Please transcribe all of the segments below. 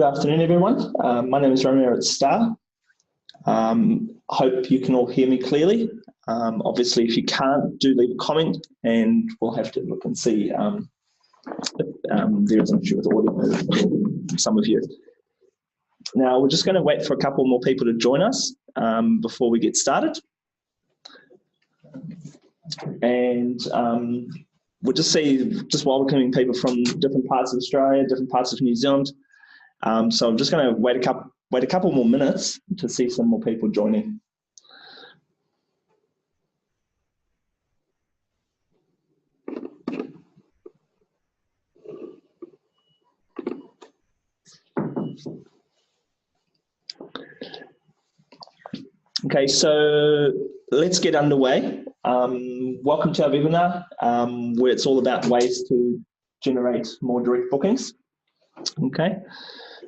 Good afternoon, everyone. My name is Romeo at STAAH. Hope you can all hear me clearly. Obviously, if you can't, do leave a comment and we'll have to look and see if there is an issue with audio for some of you. Now, we're just going to wait for a couple more people to join us before we get started. And we'll just welcoming people from different parts of Australia, different parts of New Zealand. So I'm just going to wait a couple more minutes to see some more people joining. Okay, so let's get underway. Welcome to our webinar, where it's all about ways to generate more direct bookings. Okay,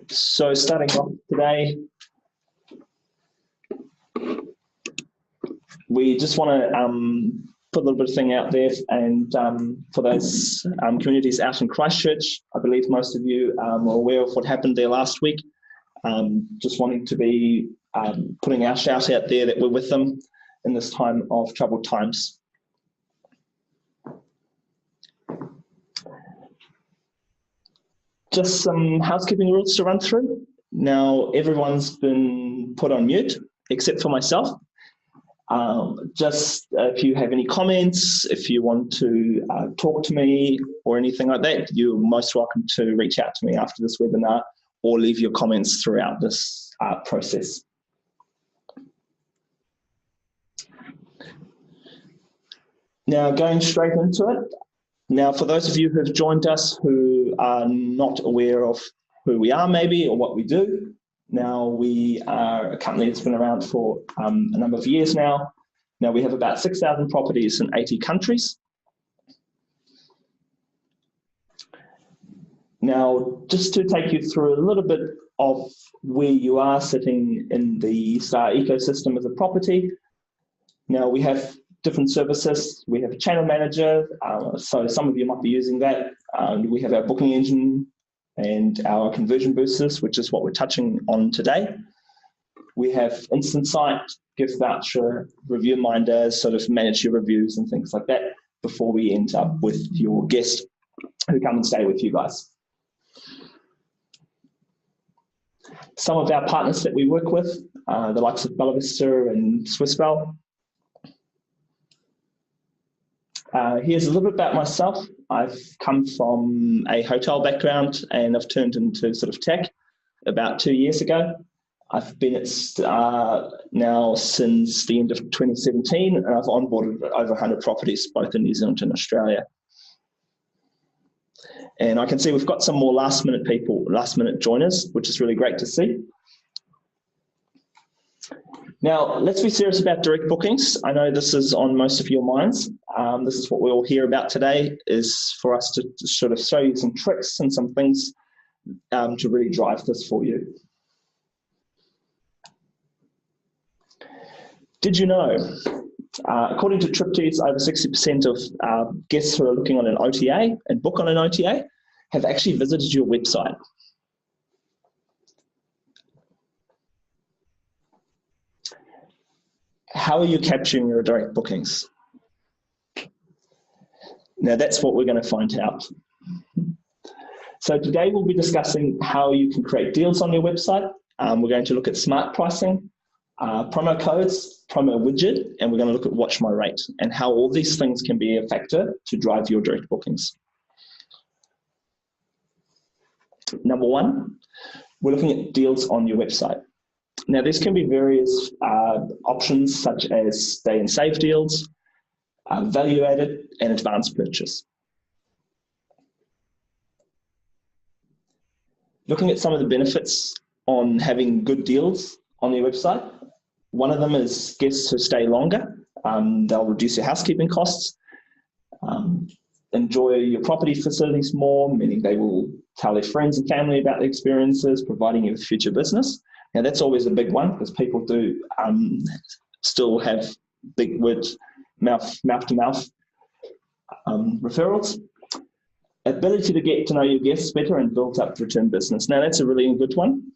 so starting off today, we just want to put a little bit of thing out there, and for those communities out in Christchurch, I believe most of you are aware of what happened there last week. Just wanting to be putting our shout out there that we're with them in this time of troubled times. Just some housekeeping rules to run through. Now, everyone's been put on mute, except for myself. Just if you have any comments, if you want to talk to me or anything like that, you're most welcome to reach out to me after this webinar or leave your comments throughout this process. Now, going straight into it. Now, for those of you who have joined us who are not aware of who we are maybe or what we do, now we are a company that's been around for a number of years now. Now we have about 6,000 properties in 80 countries. Now, just to take you through a little bit of where you are sitting in the STAAH ecosystem as a property. Now we have different services. We have a channel manager, so some of you might be using that. We have our booking engine and our conversion boosters, which is what we're touching on today. We have Instant Site, gift voucher, review minder, sort of manage your reviews and things like that before we end up with your guests who come and stay with you guys. Some of our partners that we work with, the likes of Bella Vista and Swissbell. Here's a little bit about myself. I've come from a hotel background and I've turned into sort of tech about 2 years ago. I've been at STAAH now since the end of 2017, and I've onboarded over 100 properties, both in New Zealand and Australia. And I can see we've got some more last minute joiners, which is really great to see. Now, let's be serious about direct bookings. I know this is on most of your minds. This is what we all hear about today, is for us to sort of show you some tricks and some things to really drive this for you. Did you know, according to TripTease, over 60% of guests who are looking on an OTA and book on an OTA have actually visited your website. How are you capturing your direct bookings? Now that's what we're going to find out. So today we'll be discussing how you can create deals on your website. We're going to look at smart pricing, promo codes, promo widget, and we're going to look at watch my rate and how all these things can be a factor to drive your direct bookings. Number one, we're looking at deals on your website. Now, this can be various options such as stay and save deals, value added, and advanced purchase. Looking at some of the benefits on having good deals on your website, one of them is guests who stay longer. They'll reduce your housekeeping costs, enjoy your property facilities more, meaning they will tell their friends and family about the experiences, providing you with future business. Now, that's always a big one because people do still have big word, mouth-to-mouth referrals. Ability to get to know your guests better and build up return business. Now that's a really good one.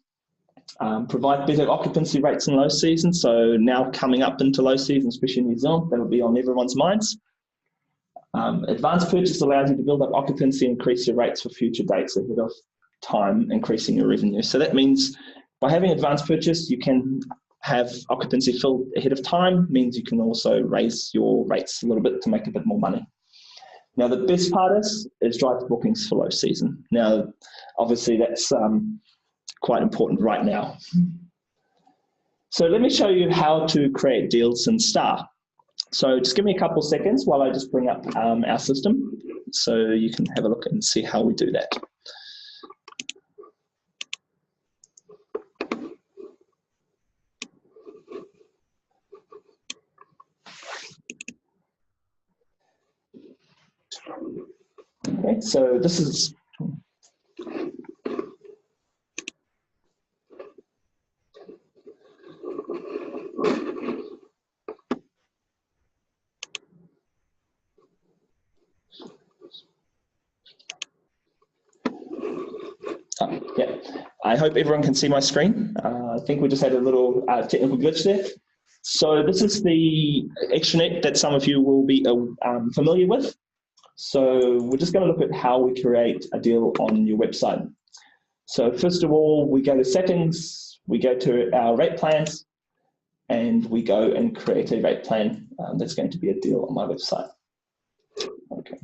Provide better occupancy rates in low season. So now coming up into low season, especially in New Zealand, that'll be on everyone's minds. Advanced purchase allows you to build up occupancy and increase your rates for future dates ahead of time, increasing your revenue. So that means by having advanced purchase, you can have occupancy filled ahead of time, means you can also raise your rates a little bit to make a bit more money. Now, the best part is drive bookings for low season. Now, obviously, that's quite important right now. So let me show you how to create deals in STAAH. So just give me a couple of seconds while I just bring up our system so you can have a look and see how we do that. Okay, so this is yeah, I hope everyone can see my screen. I think we just had a little technical glitch there. So this is the extranet that some of you will be familiar with. So we're just going to look at how we create a deal on your website. So first of all, we go to settings, we go to our rate plans, and we go and create a rate plan that's going to be a deal on my website. Okay,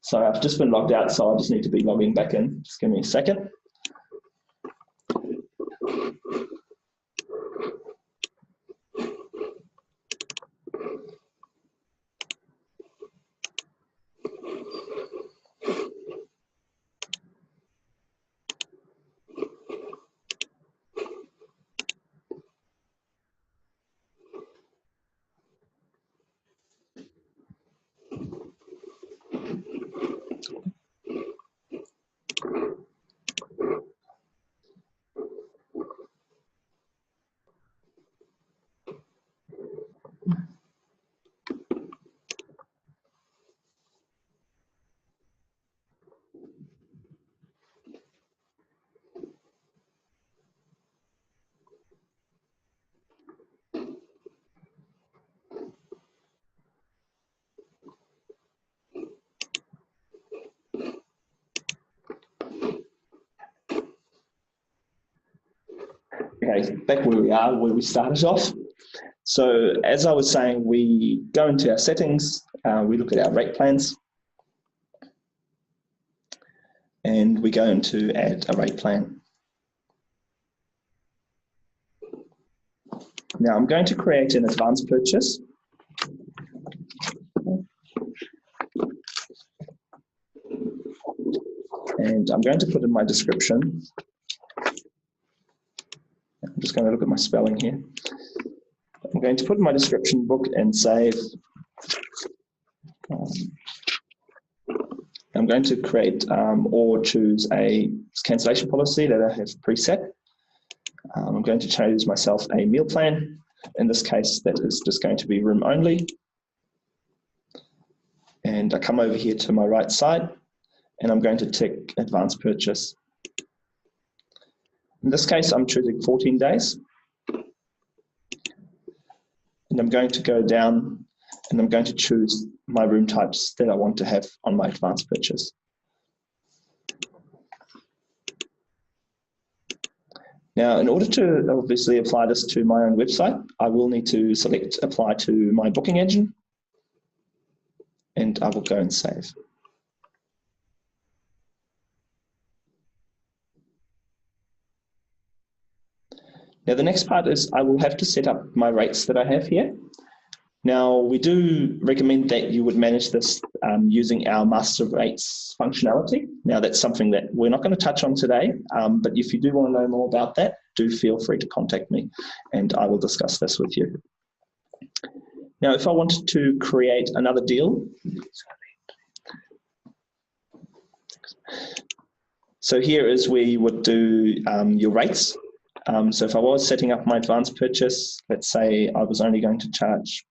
so I've just been logged out, so I just need to be logging back in. Just give me a second. Okay, back where we are, where we started off. So as I was saying, we go into our settings, we look at our rate plans, and we go into add a rate plan. Now I'm going to create an advanced purchase. And I'm going to put in my description. I'm just going to look at my spelling here. I'm going to put in my description, book and save. I'm going to create or choose a cancellation policy that I have preset. I'm going to choose myself a meal plan. In this case, that is just going to be room only. And I come over here to my right side, and I'm going to tick advanced purchase. In this case, I'm choosing 14 days. And I'm going to go down and I'm going to choose my room types that I want to have on my advanced purchase. Now, in order to obviously apply this to my own website, I will need to select apply to my booking engine, and I will go and save. Now, the next part is I will have to set up my rates that I have here. Now, we do recommend that you would manage this using our master rates functionality. Now, that's something that we're not going to touch on today, but if you do want to know more about that, do feel free to contact me and I will discuss this with you. Now, if I wanted to create another deal, so here is where you would do your rates. So if I was setting up my advanced purchase, let's say I was only going to charge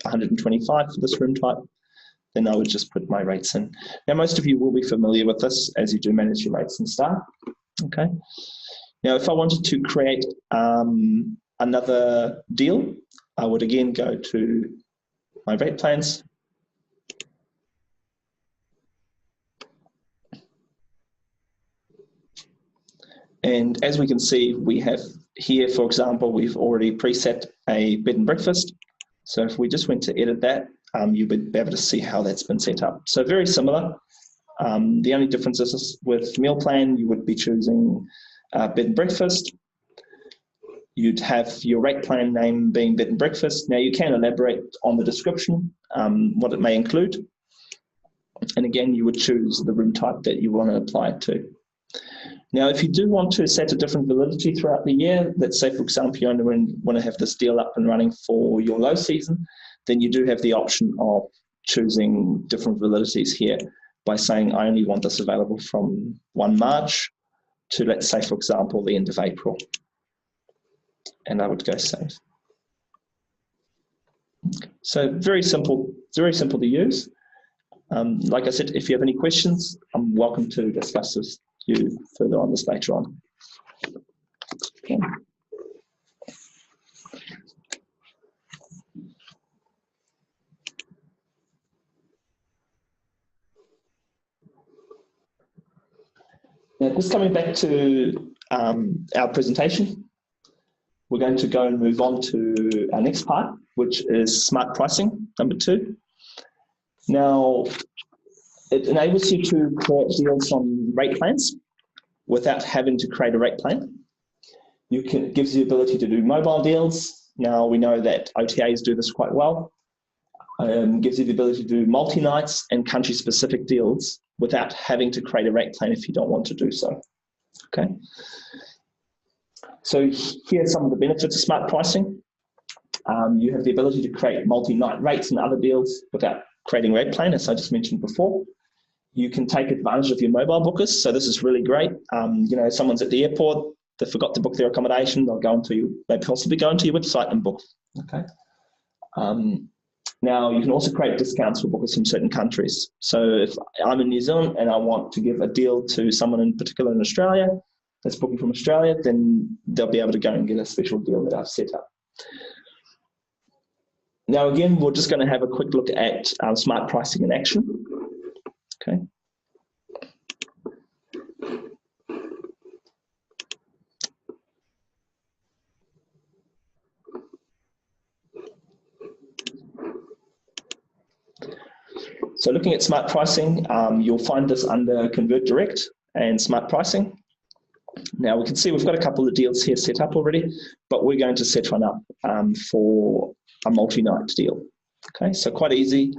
125 for this room type, then I would just put my rates in. Now, most of you will be familiar with this as you do manage your rates in STAAH. Okay. Now, if I wanted to create another deal, I would again go to my rate plans. And as we can see, we have here, for example, we've already preset a bed and breakfast. So if we just went to edit that, you would be able to see how that's been set up. So very similar. The only difference is with meal plan, you would be choosing bed and breakfast. You'd have your rate plan name being bed and breakfast. Now you can elaborate on the description, what it may include. And again, you would choose the room type that you want to apply it to. Now, if you do want to set a different validity throughout the year, let's say, for example, you only want to have this deal up and running for your low season, then you do have the option of choosing different validities here by saying, I only want this available from 1 March to, let's say, for example, the end of April. And I would go save. So very simple to use. Like I said, if you have any questions, I'm welcome to discuss this with you further on this later on. Okay. Now, just coming back to our presentation, we're going to go and move on to our next part, which is smart pricing, number 2. Now, it enables you to create deals on rate plans without having to create a rate plan. It gives you the ability to do mobile deals. Now, we know that OTAs do this quite well. Gives you the ability to do multi-nights and country-specific deals without having to create a rate plan if you don't want to do so. Okay. So here are some of the benefits of smart pricing. You have the ability to create multi-night rates and other deals without creating a rate plan, as I just mentioned before. You can take advantage of your mobile bookers, so this is really great. You know, someone's at the airport, they forgot to book their accommodation, they possibly go into your website and book. Okay. Now, you can also create discounts for bookers from certain countries. So if I'm in New Zealand and I want to give a deal to someone in particular in Australia that's booking from Australia, then they'll be able to go and get a special deal that I've set up. Now, again, we're just going to have a quick look at smart pricing in action. Okay. So looking at smart pricing, you'll find this under Convert Direct and smart pricing. Now we can see we've got a couple of deals here set up already, but we're going to set one up for a multi-night deal. Okay, so quite easy,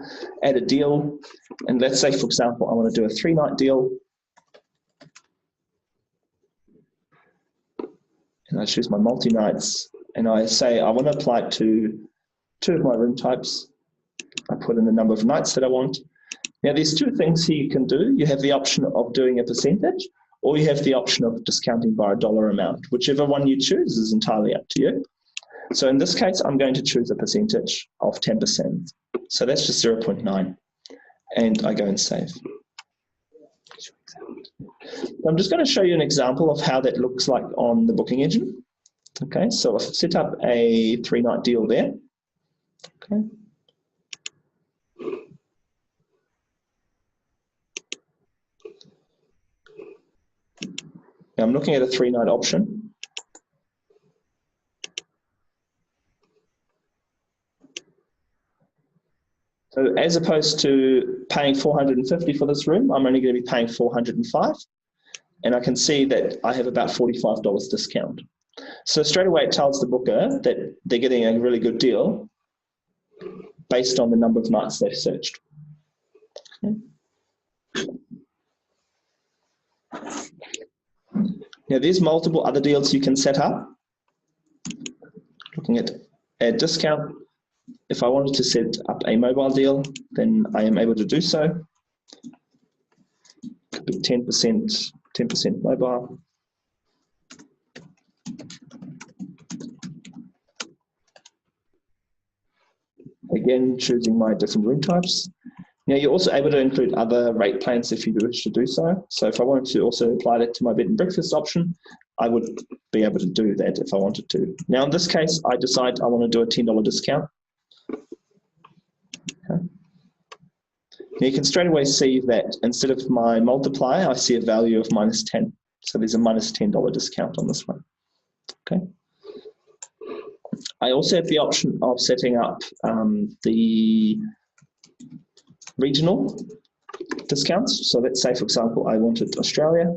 add a deal, and let's say, for example, I want to do a 3-night deal. And I choose my multi-nights, and I say I want to apply it to 2 of my room types. I put in the number of nights that I want. Now there's 2 things here you can do. You have the option of doing a percentage, or you have the option of discounting by a dollar amount. Whichever one you choose is entirely up to you. So in this case, I'm going to choose a percentage of 10%. So that's just 0.9. And I go and save. I'm just going to show you an example of how that looks like on the booking engine. Okay, so I've set up a 3-night deal there. Okay. Now I'm looking at a 3-night option. So as opposed to paying $450 for this room, I'm only going to be paying $405. And I can see that I have about $45 discount. So straight away it tells the booker that they're getting a really good deal based on the number of nights they've searched. Okay. Now there's multiple other deals you can set up. Looking at add discount. If I wanted to set up a mobile deal, then I am able to do so. Could be 10% mobile. Again, choosing my different room types. Now, you're also able to include other rate plans if you wish to do so. So if I wanted to also apply that to my bed and breakfast option, I would be able to do that if I wanted to. Now, in this case, I decide I want to do a $10 discount. Okay. Now, you can straight away see that instead of my multiplier, I see a value of -10. So there's a -$10 discount on this one. Okay. I also have the option of setting up the regional discounts. So let's say, for example, I wanted Australia.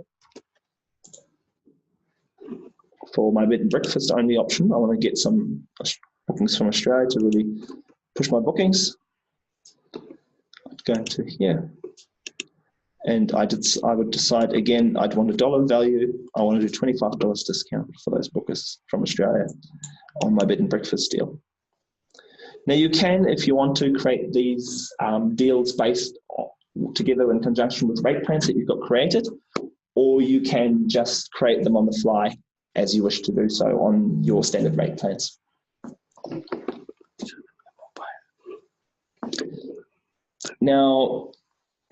For my bed and breakfast only option, I want to get some bookings from Australia to really push my bookings. I'd go into here, and I would decide again, I'd want a dollar value. I want to do $25 discount for those bookers from Australia on my bed and breakfast deal. Now you can, if you want to, create these deals based together in conjunction with rate plans that you've got created, or you can just create them on the fly as you wish to do so on your standard rate plans. Now,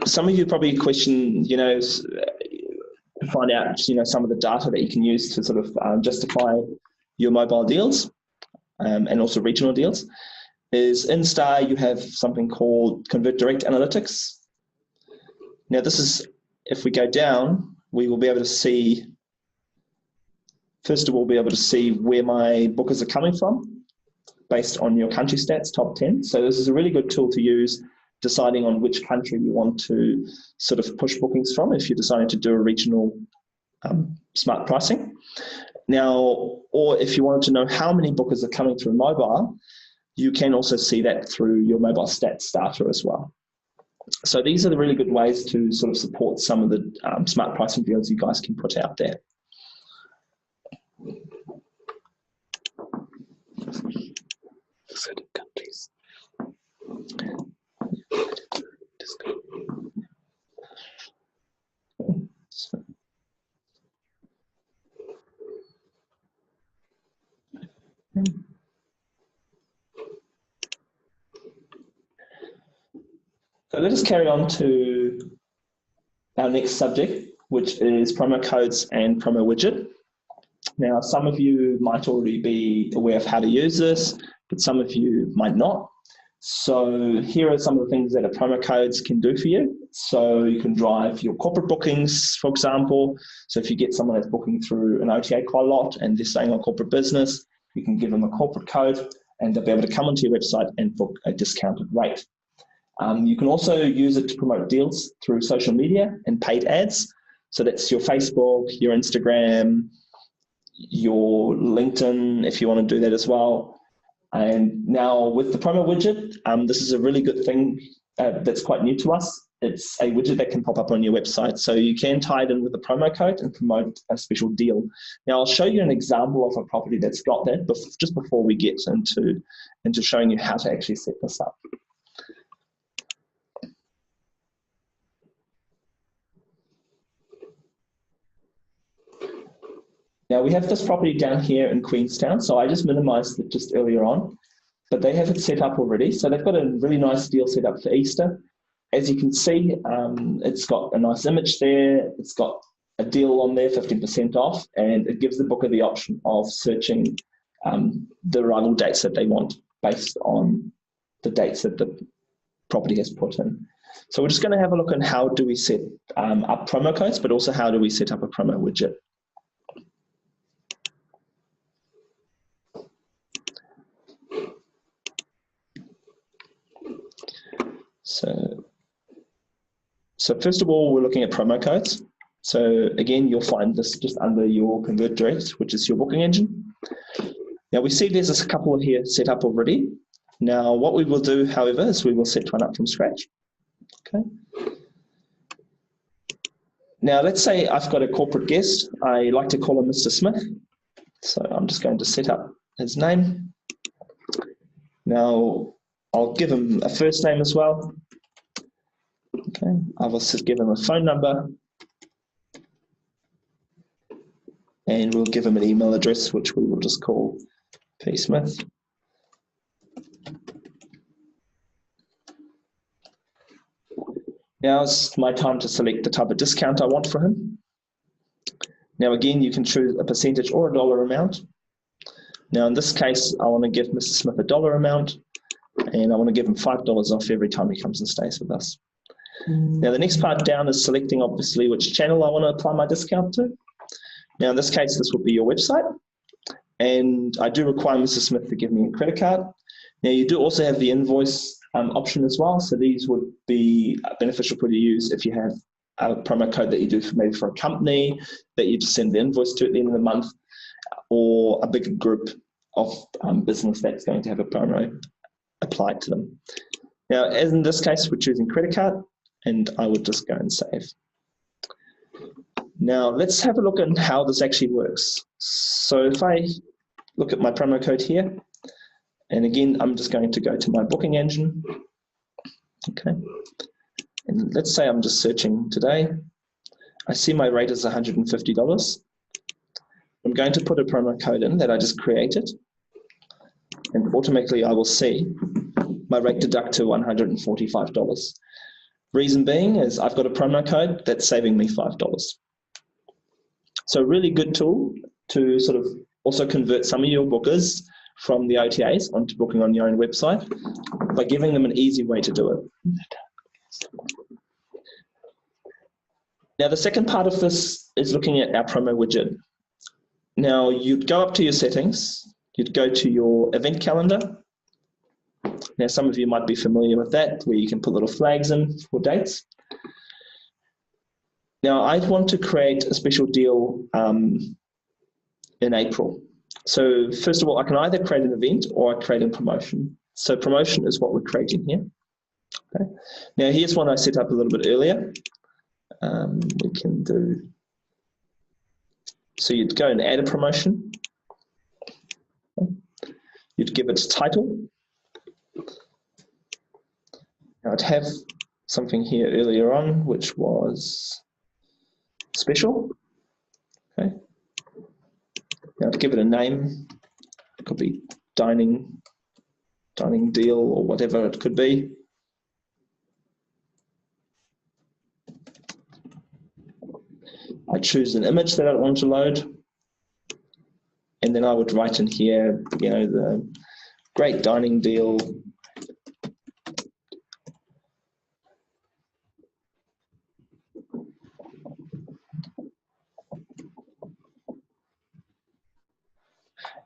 some of you probably question, to find out, some of the data that you can use to sort of justify your mobile deals and also regional deals. Is in STAAH you have something called Convert Direct Analytics. Now this is, if we go down, we will be able to see, first of all, be able to see where my bookers are coming from based on your country stats, top 10. So this is a really good tool to use deciding on which country you want to sort of push bookings from if you're deciding to do a regional smart pricing. Now, or if you wanted to know how many bookers are coming through mobile, you can also see that through your mobile stats data as well. So these are the really good ways to sort of support some of the smart pricing deals you guys can put out there. Countries. So let us carry on to our next subject, which is promo codes and promo widget. Now, some of you might already be aware of how to use this, but some of you might not. So here are some of the things that a promo codes can do for you. So you can drive your corporate bookings, for example. So if you get someone that's booking through an OTA quite a lot and they're staying on corporate business, you can give them a corporate code and they'll be able to come onto your website and book a discounted rate. You can also use it to promote deals through social media and paid ads. So that's your Facebook, your Instagram, your LinkedIn, if you want to do that as well. And now with the promo widget, this is a really good thing that's quite new to us. It's a widget that can pop up on your website. So you can tie it in with a promo code and promote a special deal. Now I'll show you an example of a property that's got that just before we get into showing you how to actually set this up. Now we have this property down here in Queenstown, so I just minimized it just earlier on, but they have it set up already. So they've got a really nice deal set up for Easter. As you can see, it's got a nice image there. It's got a deal on there, 15% off, and it gives the booker the option of searching the arrival dates that they want based on the dates that the property has put in. So we're just going to have a look at how do we set up promo codes, but also how do we set up a promo widget. So first of all, we're looking at promo codes. So again, you'll find this just under your Convert Direct, which is your booking engine. Now we see there's a couple here set up already. Now what we will do, however, is we will set one up from scratch. Okay. Now let's say I've got a corporate guest. I like to call him Mr. Smith. So I'm just going to set up his name. Now I'll give him a first name as well. Okay, I will give him a phone number, and we'll give him an email address, which we will just call P. Smith. Now it's my time to select the type of discount I want for him. Now again, you can choose a percentage or a dollar amount. Now in this case, I want to give Mr. Smith a dollar amount, and I want to give him $5 off every time he comes and stays with us. Now the next part down is selecting obviously which channel I want to apply my discount to. Now in this case, this will be your website, and I do require Mr. Smith to give me a credit card. Now you do also have the invoice option as well, so these would be beneficial for you to use if you have a promo code that you do maybe for a company that you just send the invoice to at the end of the month, or a bigger group of business that's going to have a promo applied to them. Now, as in this case, we're choosing credit card, and I would just go and save. Now, let's have a look at how this actually works. So if I look at my promo code here, and again, I'm just going to go to my booking engine. Okay. And let's say I'm just searching today. I see my rate is $150. I'm going to put a promo code in that I just created, and automatically I will see my rate deduct to $145. Reason being is I've got a promo code that's saving me $5. So a really good tool to sort of also convert some of your bookers from the OTAs onto booking on your own website by giving them an easy way to do it. Now the second part of this is looking at our promo widget. Now you'd go up to your settings, you'd go to your event calendar. Now some of you might be familiar with that, where you can put little flags in for dates. Now I'd want to create a special deal in April. So first of all, I can either create an event or I create a promotion. So promotion is what we're creating here. Okay. Now here's one I set up a little bit earlier. We can do, so you'd go and add a promotion. Okay. You'd give it a title. Now I'd have something here earlier on, which was special. Okay. Now to give it a name, it could be dining deal or whatever it could be. I choose an image that I want to load, and then I would write in here, you know, the great dining deal.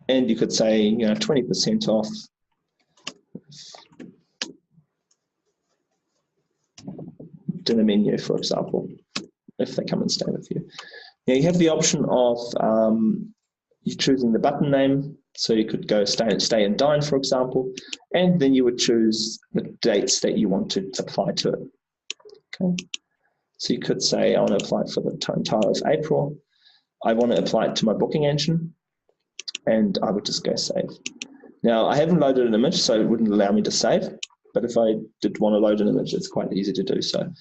And you could say, you know, 20% off dinner menu, for example, if they come and stay with you. Now you have the option of you choosing the button name, so you could go stay and dine, for example, and then you would choose the dates that you want to apply to it. Okay, so you could say I want to apply for the entire of April. I want to apply it to my booking engine, and I would just go save. Now I haven't loaded an image, so it wouldn't allow me to save, but if I did want to load an image, it's quite easy to do so.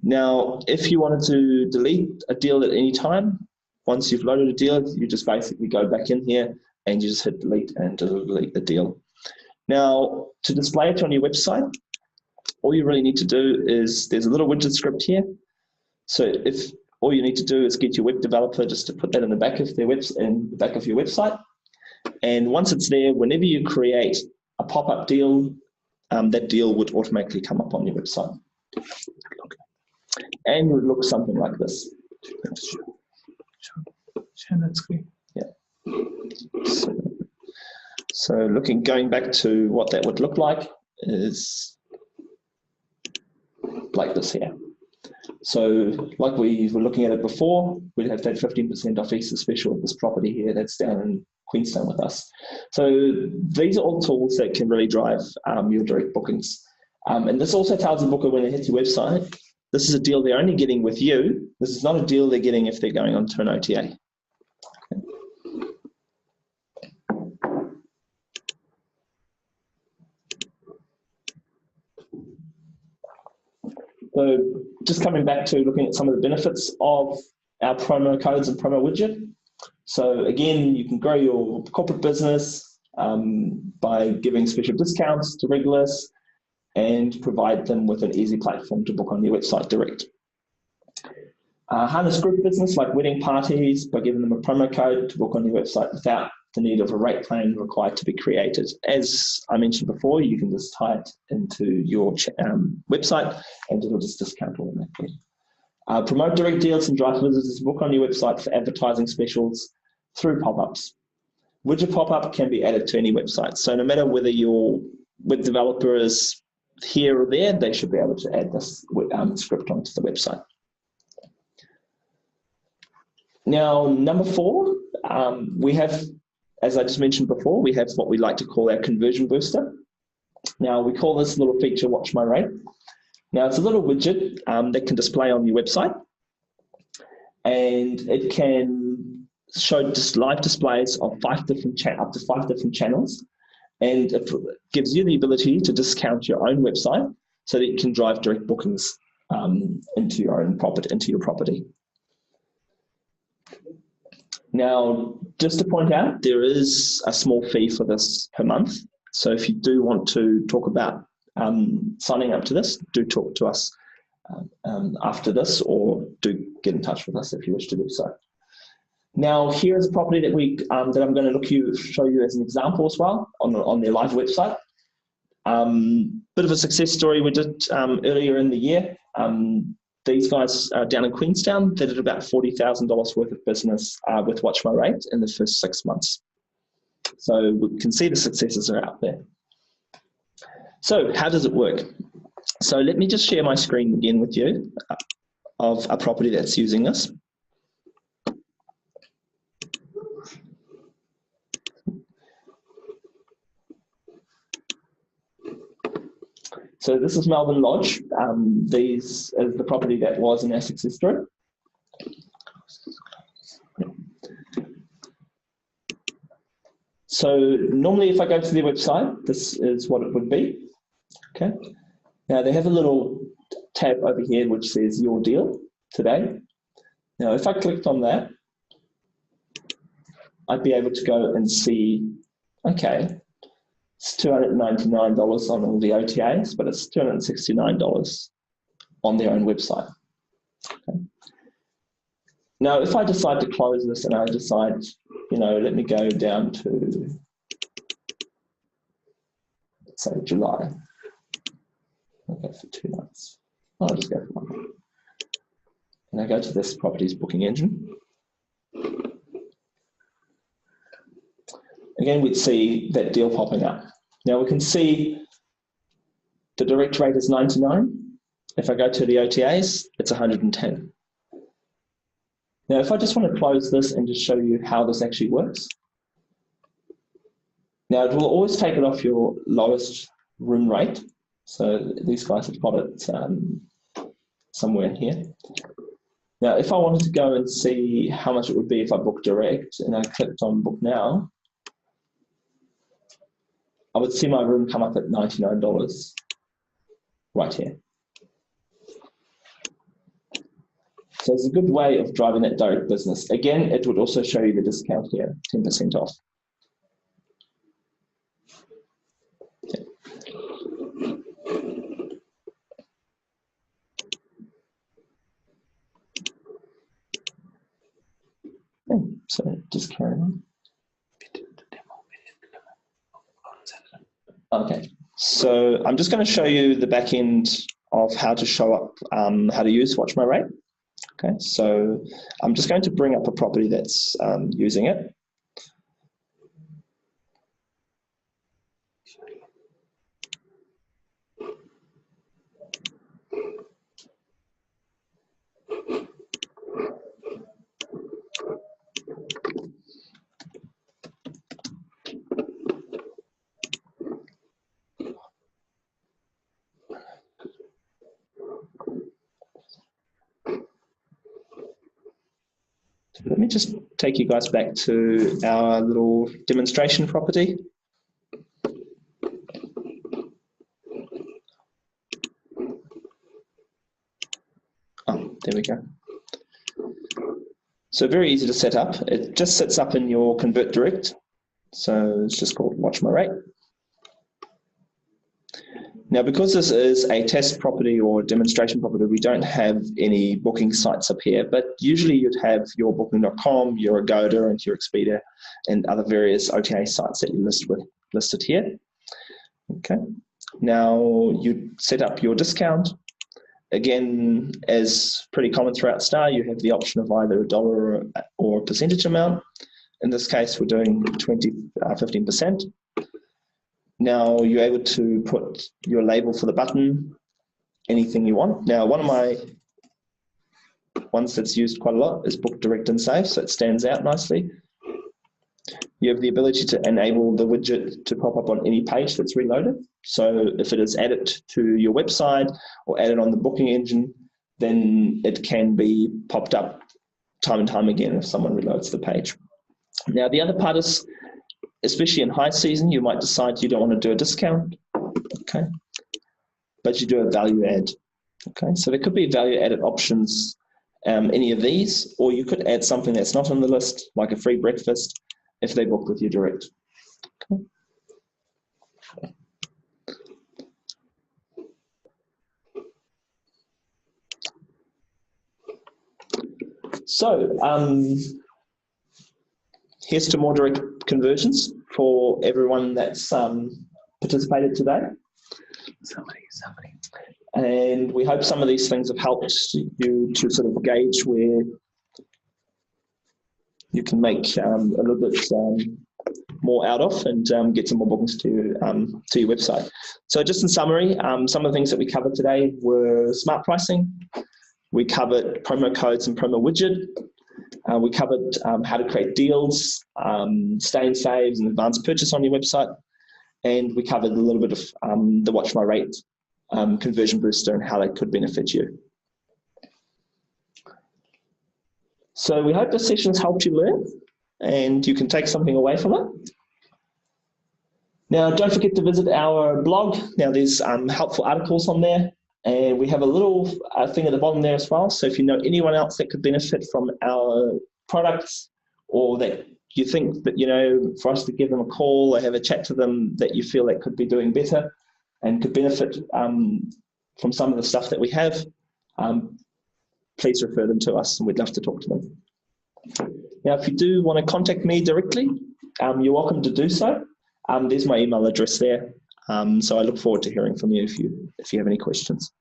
Now, if you wanted to delete a deal at any time, once you've loaded a deal, you just basically go back in here and you just hit delete and delete the deal. Now, to display it on your website, all you really need to do is, there's a little widget script here. So if all you need to do is get your web developer just to put that in the back of their in the back of your website. And once it's there, whenever you create a pop-up deal, that deal would automatically come up on your website. And it would look something like this. Share that screen. Yeah. So going back to what that would look like is like this here. So like we were looking at it before, we'd have that 15% off Easter special of this property here that's down in Queenstown with us. So these are all tools that can really drive your direct bookings. And this also tells the booker when they hit your website, this is a deal they're only getting with you. This is not a deal they're getting if they're going on to an OTA. Okay. So just coming back to looking at some of the benefits of our promo codes and promo widget. So again, you can grow your corporate business by giving special discounts to regulars. and provide them with an easy platform to book on your website direct. Harness group business like wedding parties by giving them a promo code to book on your website without the need of a rate plan required to be created. As I mentioned before, you can just tie it into your website and it'll just discount automatically. Promote direct deals and drive visitors to book on your website for advertising specials through pop-ups. Widget pop-up can be added to any website. So no matter whether your web developer is here or there, they should be able to add this script onto the website. Now, number 4, we have, as I just mentioned before, we have what we like to call our conversion booster. Now, we call this little feature Watch My Rate. Now, it's a little widget that can display on your website, and it can show just live displays of up to 5 different channels, and it gives you the ability to discount your own website so that you can drive direct bookings into your own property. Now, just to point out, there is a small fee for this per month. So if you do want to talk about signing up to this, do talk to us after this, or do get in touch with us if you wish to do so. Now, here is a property that that I'm going to show you as an example as well on their live website. Bit of a success story we did earlier in the year. These guys down in Queenstown, they did about $40,000 worth of business with Watch My Rate in the first 6 months. So we can see the successes are out there. So how does it work? So let me just share my screen again with you of a property that's using this. So this is Melbourne Lodge. This is the property that was in our success story. So normally if I go to their website, this is what it would be. Okay. Now they have a little tab over here which says your deal today. Now if I clicked on that, I'd be able to go and see, okay, it's $299 on all the OTAs, but it's $269 on their own website. Okay. Now, if I decide to close this and I decide, let me go down to, let's say, July. I'll go for 2 months. I'll just go for 1 month. And I go to this properties booking engine. Again, we'd see that deal popping up. Now we can see the direct rate is 99. If I go to the OTAs, it's 110. Now, if I just want to close this and just show you how this actually works. Now, it will always take it off your lowest room rate. So these guys have got it somewhere in here. Now, if I wanted to go and see how much it would be if I booked direct and I clicked on book now, I would see my room come up at $99 right here. So it's a good way of driving that direct business. Again, it would also show you the discount here, 10% off. Okay. So just carry on. Okay, so I'm just going to show you the back end of how to show up, how to use Watch My Rate. Okay, so I'm just going to bring up a property that's using it. Let me just take you guys back to our little demonstration property. Oh, there we go. So very easy to set up. It just sits up in your Convert Direct. So it's just called Watch My Rate. Now, because this is a test property or demonstration property, we don't have any booking sites up here, but usually you'd have your booking.com, your Agoda, and your Expedia, and other various OTA sites that you listed here. Okay. Now, you set up your discount. Again, as pretty common throughout STAAH, you have the option of either $1 or a percentage amount. In this case, we're doing 15%. Now, you're able to put your label for the button, anything you want. Now, one of my ones that's used quite a lot is Book Direct and Save, so it stands out nicely. You have the ability to enable the widget to pop up on any page that's reloaded. So if it is added to your website or added on the booking engine, then it can be popped up time and time again if someone reloads the page. Now, the other part is, especially in high season, you might decide you don't want to do a discount, okay, but you do a value add, okay. So there could be value added options, any of these, or you could add something that's not on the list, like a free breakfast, if they book with you direct. Okay. So here's to more direct conversions for everyone that's participated today. Somebody. And we hope some of these things have helped you to sort of gauge where you can make a little bit more out of and get some more bookings to your website. So just in summary, some of the things that we covered today were smart pricing. We covered promo codes and promo widget. We covered how to create deals, stay and saves, and advanced purchase on your website. And we covered a little bit of the Watch My Rate conversion booster and how that could benefit you. So we hope this session has helped you learn and you can take something away from it. Now, don't forget to visit our blog. Now, there's helpful articles on there, and we have a little thing at the bottom there as well. So if you know anyone else that could benefit from our products, or that you think that, you know, for us to give them a call or have a chat to them that you feel that could be doing better and could benefit from some of the stuff that we have, please refer them to us and we'd love to talk to them. Now, if you do want to contact me directly, you're welcome to do so. There's my email address there. So I look forward to hearing from you if you have any questions.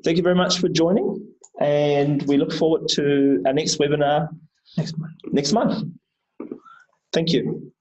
Thank you very much for joining, and we look forward to our next webinar next month. Thank you.